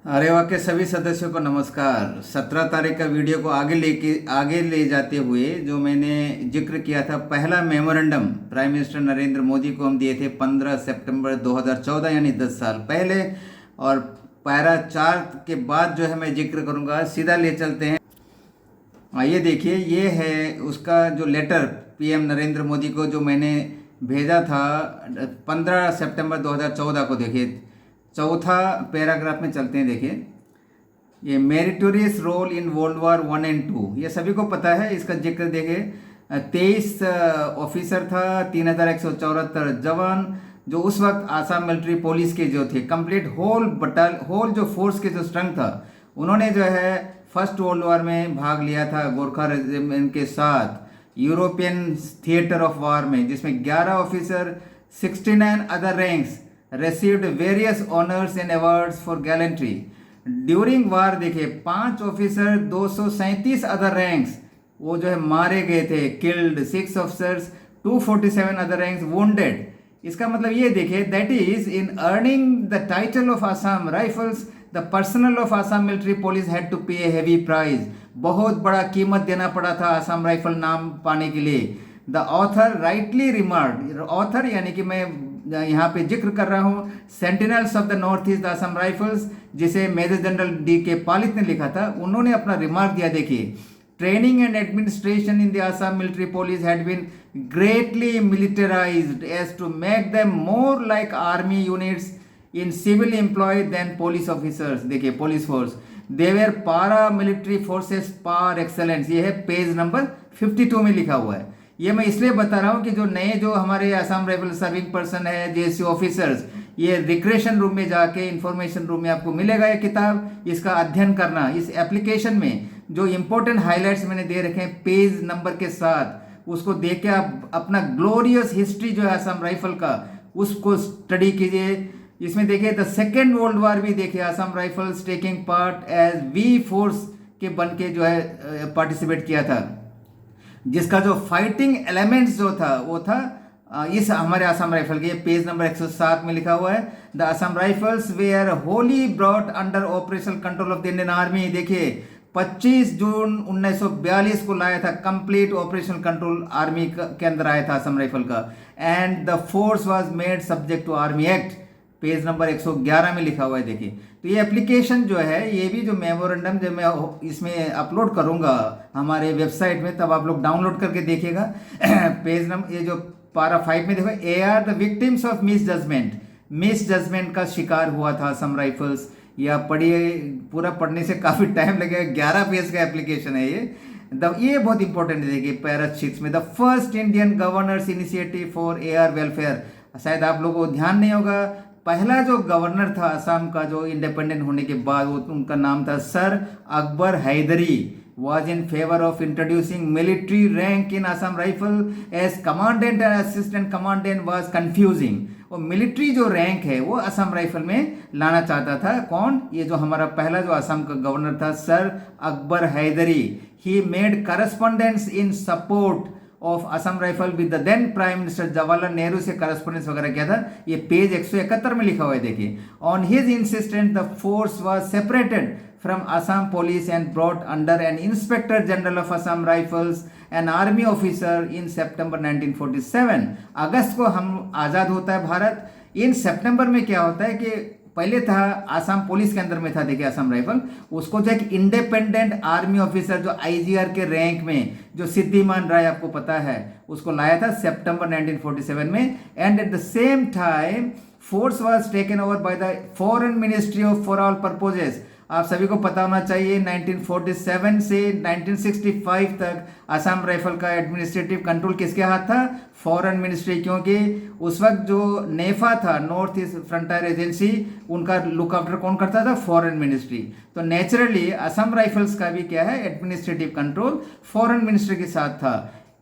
अरे वाह के सभी सदस्यों को नमस्कार। 17 तारीख का वीडियो को आगे ले जाते हुए जो मैंने जिक्र किया था, पहला memorandum prime minister Narendra Modi को हम दिए थे 15 सितंबर 2014 यानी 10 साल पहले। और पैरा 4 के बाद जो है मैं जिक्र करूंगा, सीधा ले चलते हैं। ये देखिए, ये है उसका जो लेटर पीएम नरेंद्र मोदी को जो मैंने भेजा था 15 सितंबर 2014 को। देखिए चौथा पैराग्राफ में चलते हैं। देखिए, ये meritorious role in World War 1 and 2, ये सभी को पता है। इसका जिक्र देखिए, 23 ऑफिसर था, 3174 जवान जो उस वक्त आसाम मिलिट्री पुलिस के जो थे, कंप्लीट होल जो फोर्स के जो स्ट्रेंथ था, उन्होंने जो है फर्स्ट वर्ल्ड वॉर में भाग लिया था गोरखा रेजिमेंट के साथ यूरोपियन थिएटर ऑफ वॉर में, जिसमें 11 officer, 69 other ranks received various honors and awards for gallantry during war। देखिए 5 ऑफिसर, 237 अदर रैंक्स वो जो है मारे गए थे, killed, 6 officers, 247 other ranks wounded. इसका मतलब ये देखिए, that is in earning the title of Assam Rifles the personnel of Assam military police had to pay a heavy prize. बहुत बड़ा कीमत देना पड़ा था आसाम राइफल नाम पाने के लिए। The author rightly remark, author यानी कि मैं यहाँ पे जिक्र कर रहा हूँ, sentinels of the north east Assam rifles, जिसे मेजर जनरल D.K. पालित ने लिखा था, उन्होंने अपना रिमार्क दिया। देखिए, training and administration in the Assam military police had been greatly militarised as to make them more like army units in civil employ than police officers. देखिए, police force, they were पारा military forces par excellence. ये है page number 52 में लिखा हुआ है। ये मैं इसलिए बता रहा हूँ कि जो नए जो हमारे आसाम राइफल सर्विंग पर्सन है, JSU ऑफिसर्स, ये रिक्रेशन रूम में जाके इंफॉर्मेशन रूम में आपको मिलेगा ये किताब, इसका अध्ययन करना। इस एप्लीकेशन में जो इंपॉर्टेंट हाइलाइट्स मैंने दे रखे हैं पेज नंबर के साथ, उसको देख के आप अपना ग्लोरियस हिस्ट्री जो है आसाम राइफल का, उसको स्टडी कीजिए। इसमें देखिए द सेकेंड वर्ल्ड वॉर भी देखिए, Assam Rifles taking part as V force के बन के जो है पार्टिसिपेट किया था, जिसका जो फाइटिंग एलिमेंट्स जो था वो था इस हमारे आसाम राइफल के। पेज नंबर 107 में लिखा हुआ है, the Assam rifles were wholly brought under operational control of the Indian army. देखिए 25 जून 1942 को लाया था, कंप्लीट ऑपरेशनल कंट्रोल आर्मी के अंदर आया था आसाम राइफल का। And the force was made subject to army act, page number 111 में लिखा हुआ है। देखिए, तो ये एप्लीकेशन जो है, ये भी जो मेमोरेंडम जो मैं इसमें अपलोड करूंगा हमारे वेबसाइट में, तब आप लोग डाउनलोड करके देखिएगा। पेज नंबर ये जो पारा 5 में देखो, AR the victims of misjudgement का शिकार हुआ था आसाम राइफल्स। या पढ़िए, पूरा पढ़ने से काफ़ी टाइम लगेगा, 11 पेज का एप्लीकेशन है ये। ये बहुत इंपॉर्टेंट है। देखिए पैरा 6 में, the first Indian governors initiative for AR welfare. शायद आप लोगों को ध्यान नहीं होगा, पहला जो गवर्नर था असम का जो इंडिपेंडेंट होने के बाद, वो उनका नाम था sir Akbar Hydari. was in favor of introducing military rank in Assam Rifle as commandant and assistant commandant was confusing। वो मिलिट्री जो रैंक है वो असम राइफल में लाना चाहता था। कौन? ये जो हमारा पहला जो असम का गवर्नर था sir Akbar Hydari. He made correspondence in support of Assam rifle with the then prime minister Jawaharlal Nehru से करस्पॉन्डेंस वगैरह किया था। ये पेज 171 में लिखा हुआ है। देखिए, on his insistence the force was separated from Assam police and brought under an inspector general of Assam rifles, an army officer in September 1947। अगस्त को हम आज़ाद होता है भारत। इन सितंबर में क्या होता है कि पहले था आसाम पुलिस के अंदर में था, देखिए आसाम राइफल, उसको जो एक इंडिपेंडेंट आर्मी ऑफिसर जो IGR के रैंक में, जो सिद्धिमान राय आपको पता है, उसको लाया था सितंबर 1947 में। And at the same time force was taken over by the foreign ministry of for all purposes. आप सभी को पता होना चाहिए 1947 से 1965 तक आसाम राइफल का एडमिनिस्ट्रेटिव कंट्रोल किसके हाथ था? फॉरेन मिनिस्ट्री, क्योंकि उस वक्त जो नेफा था, नॉर्थ ईस्ट फ्रंटियर एजेंसी, उनका लुक आफ्टर कौन करता था? Foreign ministry. तो नेचुरली असम राइफल्स का भी क्या है? एडमिनिस्ट्रेटिव कंट्रोल फॉरेन मिनिस्ट्री के साथ था।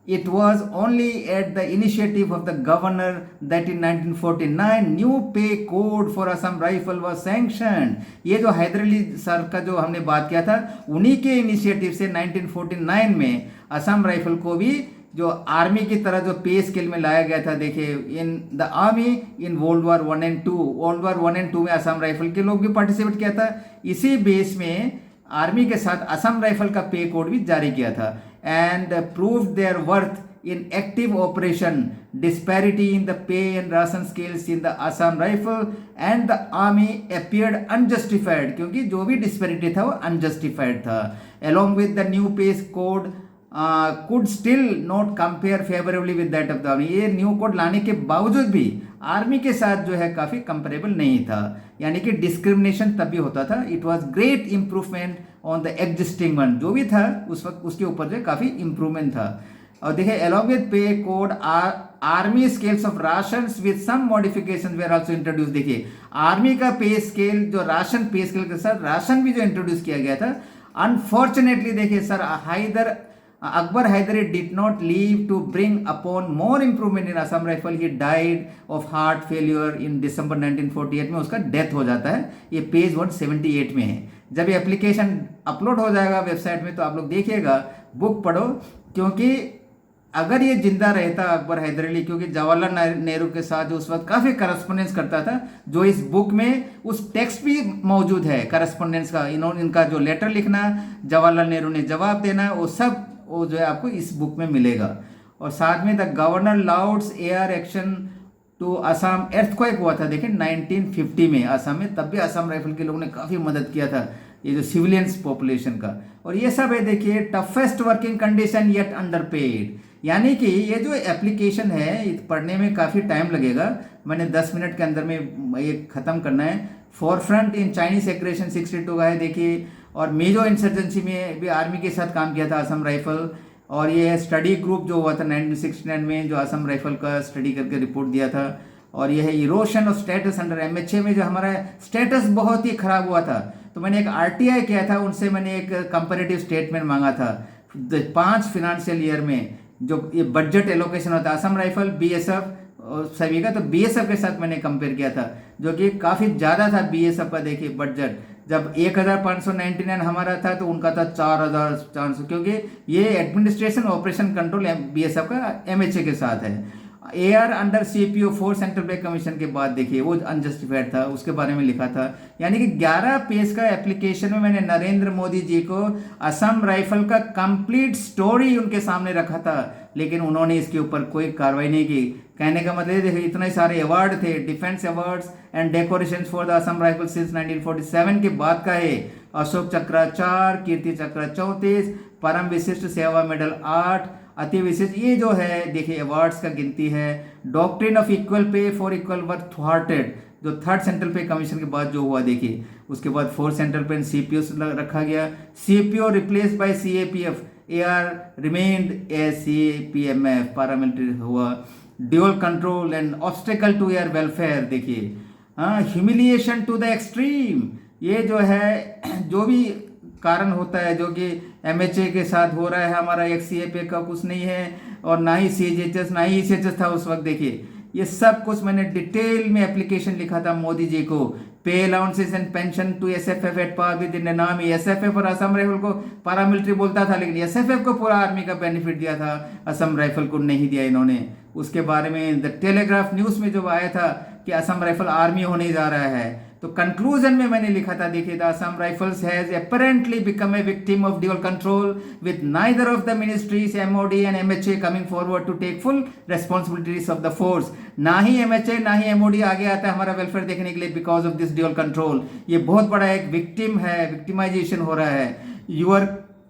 It was only at the initiative of the governor that in 1949 new pay code for Assam Rifle was sanctioned। ये जो हैदर अली सर का जो हमने बात किया था, उन्हीं के इनिशिएटिव से 1949 में असम राइफल को भी जो आर्मी की तरह जो पे स्केल में लाया गया था। देखिए in the army in World War 1 and 2 में असम राइफल के लोग भी पार्टिसिपेट किया था। इसी बेस में आर्मी के साथ असम राइफल का पे कोड भी जारी किया था and prove there worth in active operation. Disparity in the pay and ration scales in the Assam Rifle and the Army appeared unjustified, क्योंकि जो भी disparity था वो unjustified था. Along with the new pay code could still not compare favorably with that of the Army. ये new code लाने के बावजूद भी आर्मी के साथ जो है काफ़ी कंपेरेबल नहीं था, यानी कि डिस्क्रिमिनेशन तब भी होता था. It was great improvement on the existing one. जो भी था उस वक्त उसके ऊपर जो काफ़ी इम्प्रूवमेंट था. और देखिए along with pay code army scales of rations with some modification were also introduce. देखिए आर्मी का पे स्केल जो राशन पे स्केल के साथ राशन भी जो इंट्रोड्यूस किया गया था. अनफॉर्चुनेटली देखिए sir Akbar Hyder did not live to bring upon more improvement in Assam Rifle. He died of heart failure in December 1948 में उसका डेथ हो जाता है. ये पेज 178 में है. जब ये एप्लीकेशन अपलोड हो जाएगा वेबसाइट में तो आप लोग देखिएगा, बुक पढ़ो, क्योंकि अगर ये जिंदा रहता अकबर हैदर अली, क्योंकि जवाहरलाल नेहरू के साथ जो उस वक्त काफ़ी करस्पॉन्डेंस करता था, जो इस बुक में उस टेक्स्ट भी मौजूद है करस्पॉन्डेंस का. इनका जो लेटर लिखना, जवाहरलाल नेहरू ने जवाब देना, वो सब वो जो है आपको इस बुक में मिलेगा. और साथ में the governor lauds their action to Assam. Earthquake हुआ था देखिए 1950 में असम में, तब भी असम राइफल के लोगों ने काफ़ी मदद किया था ये जो सिविलियंस पॉपुलेशन का. और ये सब है देखिए toughest working condition yet under paid. यानी कि ये जो एप्लीकेशन है पढ़ने में काफ़ी टाइम लगेगा. मैंने 10 मिनट के अंदर में ये ख़त्म करना है. फोरफ्रंट इन चाइनीज एग्रेशन 62 का है देखिए. और मेजो इंसर्जेंसी में भी आर्मी के साथ काम किया था असम राइफल. और ये स्टडी ग्रुप जो हुआ था 1969 में, जो असम राइफल का स्टडी करके रिपोर्ट दिया था. और ये है erosion of status under MHA में, जो हमारा स्टेटस बहुत ही खराब हुआ था. तो मैंने एक RTI किया था, उनसे मैंने एक कंपेरेटिव स्टेटमेंट मांगा था 5 फिनेंशियल ईयर में जो ये बजट एलोकेशन होता है असम राइफल, BSF सभी का. तो BSF के साथ मैंने कंपेयर किया था, जो कि काफ़ी ज़्यादा था BSF का. देखिए बजट जब 1599 हमारा था तो उनका था 4400, क्योंकि ये एडमिनिस्ट्रेशन ऑपरेशन कंट्रोल BSF का MHA के साथ है. AR अंडर CPO 4 सेंट्रल पे कमीशन के बाद देखिए वो अनजस्टिफाइड था, उसके बारे में लिखा था. यानी कि 11 पेज का एप्लीकेशन में मैंने नरेंद्र मोदी जी को असम राइफल का कंप्लीट स्टोरी उनके सामने रखा था, लेकिन उन्होंने इसके ऊपर कोई कार्रवाई नहीं की. कहने का मतलब देखिए इतने सारे अवार्ड थे, defence awards and decoration for the Assam rifle since 1947 के बाद का है. अशोक चक्र 4, कीर्ति चक्र 34, परम विशिष्ट सेवा मेडल 8, अति विशिष्ट. ये जो है देखिए अवार्ड्स का गिनती है. Doctrine of equal pay for equal work thwarted, जो 3rd सेंट्रल पे कमीशन के बाद जो हुआ देखिए. उसके बाद 4th सेंट्रल पे CPO रखा गया. CPO replace by CAPF, AR remained as CPMF, paramilitary हुआ. Dual control and obstacle to their welfare. देखिए ह्यूमिलिएशन टू द एक्सट्रीम. ये जो है जो भी कारण होता है जो कि MHA के साथ हो रहा है, हमारा XCA का कुछ नहीं है, और ना ही CHS ना ही ECHS था उस वक्त. देखिए ये सब कुछ मैंने डिटेल में एप्लीकेशन लिखा था मोदी जी को. Pay allowances and pension to SFF at par with in नाम. SFF और असम राइफल को पारामिलिट्री बोलता था, लेकिन SFF को पूरा आर्मी का बेनिफिट दिया था, असम राइफल को नहीं दिया इन्होंने. उसके बारे में द टेलीग्राफ न्यूज़ में जो आया था कि असम राइफल आर्मी होने जा रहा है, तो कंक्लूजन में मैंने लिखा था देखिए the Assam rifles has apparently become a victim of dual control with neither of the ministries MOD and MHA coming forward to take full responsibilities of the force. ना ही MHA ना ही MOD आगे आता है हमारा वेलफेयर देखने के लिए because of this dual control. ये बहुत बड़ा एक विक्टिम है, विक्टिमाइजेशन हो रहा है. Your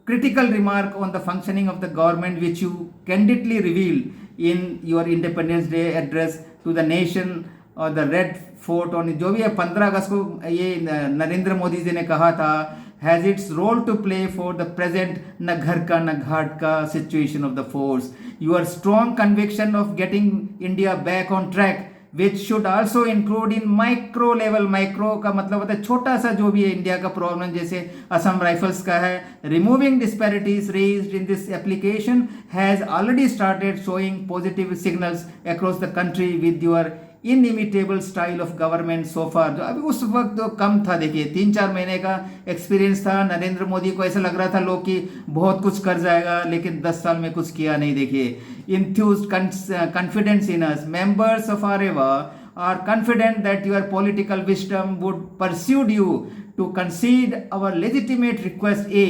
critical remark on the functioning of the government which you candidly revealed in your Independence Day address to the nation और द रेड फोर्ट और जो भी है 15 अगस्त को ये नरेंद्र मोदी जी ने कहा था, has its role to play for the present न घर का न घाट का situation of the force. Your strong conviction of getting India back on track which should also include in micro level. Micro का मतलब होता है छोटा सा जो भी है इंडिया का प्रॉब्लम, जैसे असम राइफल्स का है. Removing disparities raised in this application has already started showing positive signals across the country with your inimitable style of government so far. जो अभी उस वक्त तो कम था, देखिए 3-4 महीने का एक्सपीरियंस था। नरेंद्र मोदी को ऐसा लग रहा था लोग कि बहुत कुछ कर जाएगा, लेकिन 10 साल में कुछ किया नहीं। देखिए, इन्थ्यूज्ड confidence in us, members of Areva are confident that your political wisdom would persuade you to concede our legitimate request: A,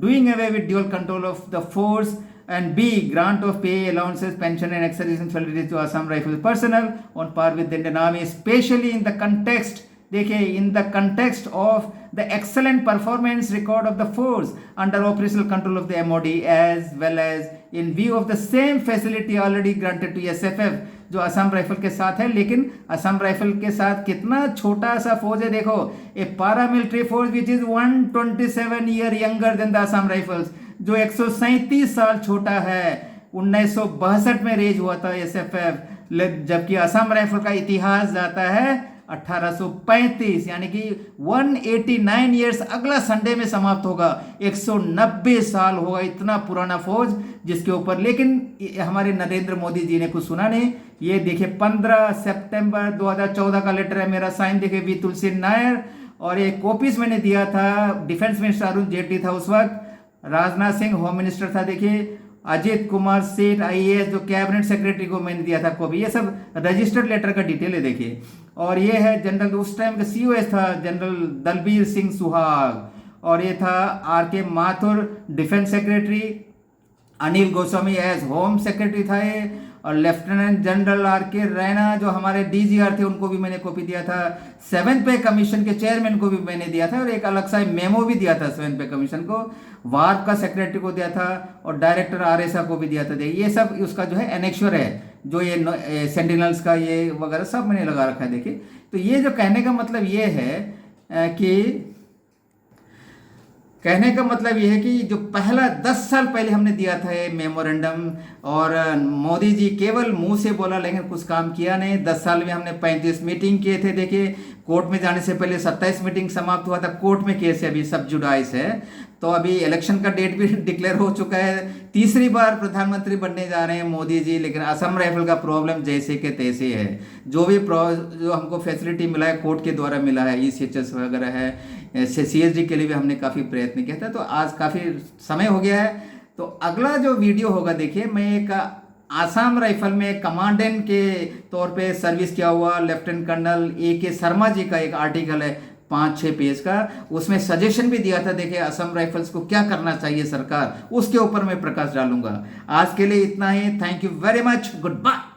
doing away with dual control of the force, and B, grant of pay, allowances, pension and extradition facilities to Assam Rifles personnel on par with the Indian Army, especially in the context, देखिए, in the context of the excellent performance record of the force under operational control of the MOD, as well as in view of the same facility already granted to SFF, जो Assam rifle के साथ है। लेकिन Assam rifle के साथ कितना छोटा सा फौज है, देखो, a paramilitary force which is 127 year younger than the Assam rifles, जो 137 साल छोटा है। 1962 में रेज हुआ था SFF, जबकि असम राइफल का इतिहास जाता है 1835, यानी कि 189 ईयर्स अगला संडे में समाप्त होगा। 190 साल होगा इतना पुराना फौज जिसके ऊपर, लेकिन हमारे नरेंद्र मोदी जी ने कुछ सुना नहीं। ये देखिए 15 सितंबर 2014 का लेटर है मेरा, साइन देखिए वी तुलसी नायर, और एक कॉपीज मैंने दिया था। डिफेंस मिनिस्टर अरुण जेटली था उस वक्त, राजनाथ सिंह होम मिनिस्टर था, देखिए अजीत कुमार सेठ IAS जो कैबिनेट सेक्रेटरी को मैंने दिया था कॉपी। ये सब रजिस्टर्ड लेटर का डिटेल है, देखिए। और ये है जनरल, उस टाइम का COS था जनरल दलबीर सिंह सुहाग, और ये था RK Mathur defence secretary, Anil Goswami age home secretary था ये, और लेफ्टिनेंट जनरल RK रैना जो हमारे DGR थे उनको भी मैंने कॉपी दिया था। 7th पे कमीशन के चेयरमैन को भी मैंने दिया था, और एक अलग सा मेमो भी दिया था 7th पे कमीशन को, वार्प का सेक्रेटरी को दिया था, और डायरेक्टर RSA को भी दिया था। देखिए ये सब उसका जो है एनेक्श्योर है, जो ये सेंटिनल्स का ये वगैरह सब मैंने लगा रखा है, देखिए। तो ये जो कहने का मतलब ये है कि कहने का मतलब यह है कि जो पहला 10 साल पहले हमने दिया था ये मेमोरेंडम, और मोदी जी केवल मुंह से बोला लेकिन कुछ काम किया नहीं। 10 साल में हमने 35 मीटिंग किए थे, देखिए। कोर्ट में जाने से पहले 27 मीटिंग समाप्त हुआ था। कोर्ट में केस है, अभी सब जुडाइस है, तो अभी इलेक्शन का डेट भी डिक्लेयर हो चुका है। तीसरी बार प्रधानमंत्री बनने जा रहे हैं मोदी जी, लेकिन असम राइफल का प्रॉब्लम जैसे के तैसे है। जो हमको फैसिलिटी मिला है कोर्ट के द्वारा मिला है, ECHS वगैरह है, CSD के लिए भी हमने काफ़ी प्रयत्न किया था। तो आज काफ़ी समय हो गया है, तो अगला जो वीडियो होगा, देखिए, मैं एक आसाम राइफल में कमांडेंट के तौर पे सर्विस किया हुआ lieutenant colonel AK Sharma ji का एक आर्टिकल है 5-6 पेज का, उसमें सजेशन भी दिया था, देखिए असम राइफल्स को क्या करना चाहिए सरकार, उसके ऊपर मैं प्रकाश डालूंगा। आज के लिए इतना ही, thank you very much, good bye.